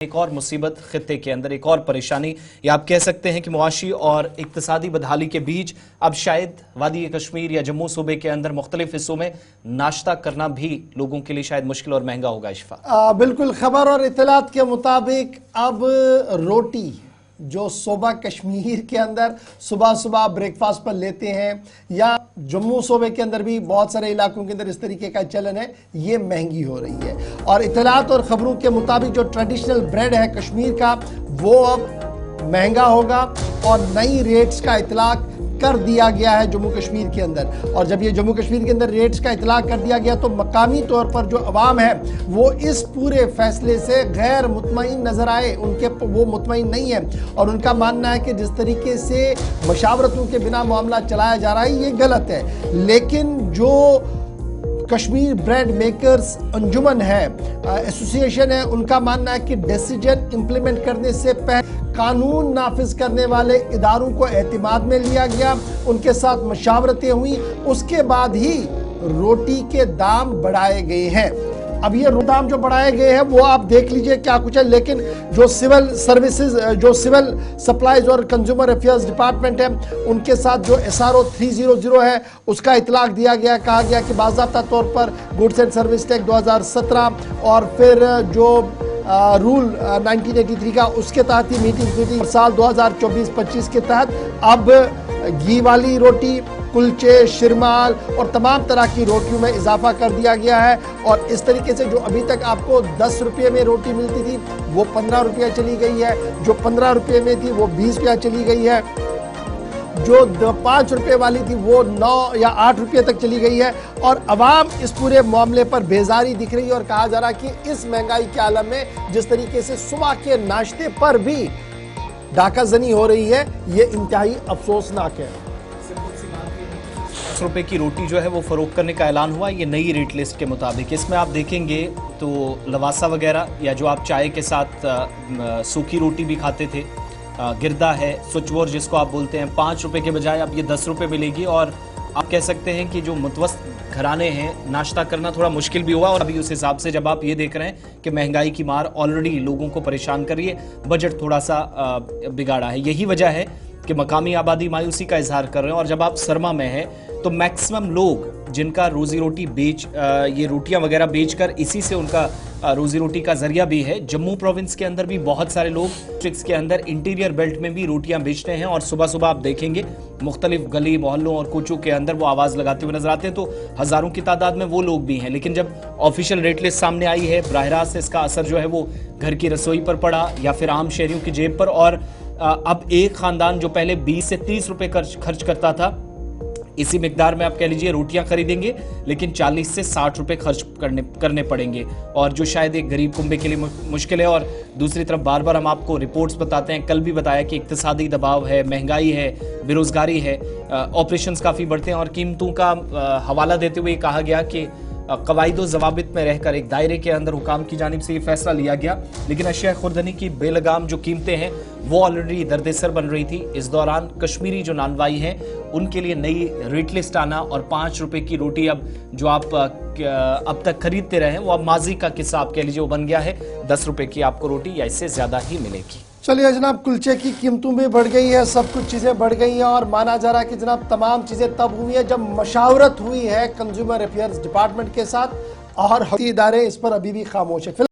एक और मुसीबत खित्ते के अंदर, एक और परेशानी, या आप कह सकते हैं कि मुआशी और इक्तिसादी बदहाली के बीच अब शायद वादी कश्मीर या जम्मू सूबे के अंदर मुख्तलिफ हिस्सों में नाश्ता करना भी लोगों के लिए शायद मुश्किल और महंगा होगा। इशफा, बिल्कुल, खबर और इत्तलात के मुताबिक अब रोटी जो सूबा कश्मीर के अंदर सुबह सुबह ब्रेकफास्ट पर लेते हैं, या जम्मू सूबे के अंदर भी बहुत सारे इलाकों के अंदर इस तरीके का चलन है, ये महंगी हो रही है। और इत्तलात और खबरों के मुताबिक जो ट्रेडिशनल ब्रेड है कश्मीर का, वो अब महंगा होगा और नई रेट्स का इतलाक कर दिया गया है जम्मू कश्मीर के अंदर। और जब ये जम्मू कश्मीर के अंदर रेट्स का इतलाक कर दिया गया तो मकामी तौर पर जो अवाम है वो इस पूरे फैसले से गैर मुतमईन नजर आए, वो मुतमईन नहीं है और उनका मानना है कि जिस तरीके से मशावरतों के बिना मामला चलाया जा रहा है ये गलत है। लेकिन जो कश्मीर ब्रेड मेकर्स अंजुमन है, एसोसिएशन है, उनका मानना है कि डिसीजन इंप्लीमेंट करने से पहले कानून नाफिज करने वाले इदारों को एतमाद में लिया गया, उनके साथ मशावरतें हुई, उसके बाद ही रोटी के दाम बढ़ाए गए हैं। अब ये दाम जो बढ़ाए गए हैं वो आप देख लीजिए क्या कुछ है, लेकिन जो सिविल सर्विसेज, जो सिविल सप्लाईज और कंज्यूमर अफेयर्स डिपार्टमेंट है, उनके साथ जो SRO 300 है उसका इतलाक दिया गया, कहा गया कि बाज़ाब्ता तौर पर गुड्स एंड सर्विस टैक्स 2017 और फिर जो रूल 1983 का, उसके तहत ही मीटिंग साल 2024-25 के तहत अब घी वाली रोटी, कुलचे, शिरमाल और तमाम तरह की रोटियों में इजाफा कर दिया गया है। और इस तरीके से जो अभी तक आपको 10 रुपये में रोटी मिलती थी वो 15 रुपये चली गई है, जो 15 रुपये में थी वो 20 रुपया चली गई है, जो 5 रुपये वाली थी वो 9 या 8 रुपये तक चली गई है। और अवाम इस पूरे मामले पर बेजारी दिख रही है और कहा जा रहा है कि इस महंगाई के आलम में जिस तरीके से सुबह के नाश्ते पर भी डाका जनी हो रही है, ये इंतहाई अफसोसनाक है। 10 रुपए की रोटी जो है वो फरोख्त करने का ऐलान हुआ, ये नई रेट लिस्ट के मुताबिक। इसमें आप देखेंगे तो लवासा वगैरह, या जो आप चाय के साथ सूखी रोटी भी खाते थे, गिरदा है, सुचवोर जिसको आप बोलते हैं, 5 रुपए के बजाय अब ये 10 रुपए मिलेगी। और आप कह सकते हैं कि जो मुतवस्सित घराने हैं, नाश्ता करना थोड़ा मुश्किल भी हुआ। और अभी उस हिसाब से जब आप ये देख रहे हैं कि महंगाई की मार ऑलरेडी लोगों को परेशान कर रही है, बजट थोड़ा सा बिगाड़ा है। यही वजह है कि मकामी आबादी मायूसी का इजहार कर रहे हैं। और जब आप सरमा में हैं तो मैक्सिमम लोग जिनका रोजी रोटी ये रोटियां वगैरह बेचकर इसी से उनका रोजी रोटी का जरिया भी है। जम्मू प्रोविंस के अंदर भी बहुत सारे लोग डिस्ट्रिक्ट्स के अंदर इंटीरियर बेल्ट में भी रोटियां बेचते हैं और सुबह सुबह आप देखेंगे मुख्तलिफ गली मोहल्लों और कोचों के अंदर वो आवाज़ लगाते हुए नजर आते हैं। तो हज़ारों की तादाद में वो लोग भी हैं। लेकिन जब ऑफिशियल रेट लिस्ट सामने आई है, बराह रास्त इसका असर जो है वो घर की रसोई पर पड़ा या फिर आम शहरियों की जेब पर। और अब एक ख़ानदान जो पहले 20 से 30 रुपये खर्च करता था, इसी मिकदार में आप कह लीजिए रोटियां खरीदेंगे, लेकिन 40 से 60 रुपए खर्च करने पड़ेंगे, और जो शायद एक गरीब कुंबे के लिए मुश्किल है। और दूसरी तरफ बार बार हम आपको रिपोर्ट्स बताते हैं, कल भी बताया कि इक्तिसादी दबाव है, महंगाई है, बेरोजगारी है, ऑपरेशंस काफ़ी बढ़ते हैं। और कीमतों का हवाला देते हुए कहा गया कि कवायद ज़वाबित में रहकर एक दायरे के अंदर हुकाम की जानिब से ये फैसला लिया गया। लेकिन अशिया खुर्दनी की बेलगाम जो कीमतें हैं वो ऑलरेडी दर्देसर बन रही थी। इस दौरान कश्मीरी जो नानवाई हैं उनके लिए नई रेट लिस्ट आना और 5 रुपए की रोटी अब जो आप अब तक खरीदते रहे हैं वो अब माजी का किस्सा आप कह लीजिए वो बन गया है। 10 रुपए की आपको रोटी या इससे ज़्यादा ही मिलेगी। चलिए जनाब, कुलचे की कीमतों भी बढ़ गई है, सब कुछ चीज़ें बढ़ गई हैं और माना जा रहा है कि जनाब तमाम चीज़ें तब हुई है जब मशावरत हुई है कंज्यूमर अफेयर्स डिपार्टमेंट के साथ, और इदारे इस पर अभी भी खामोश है।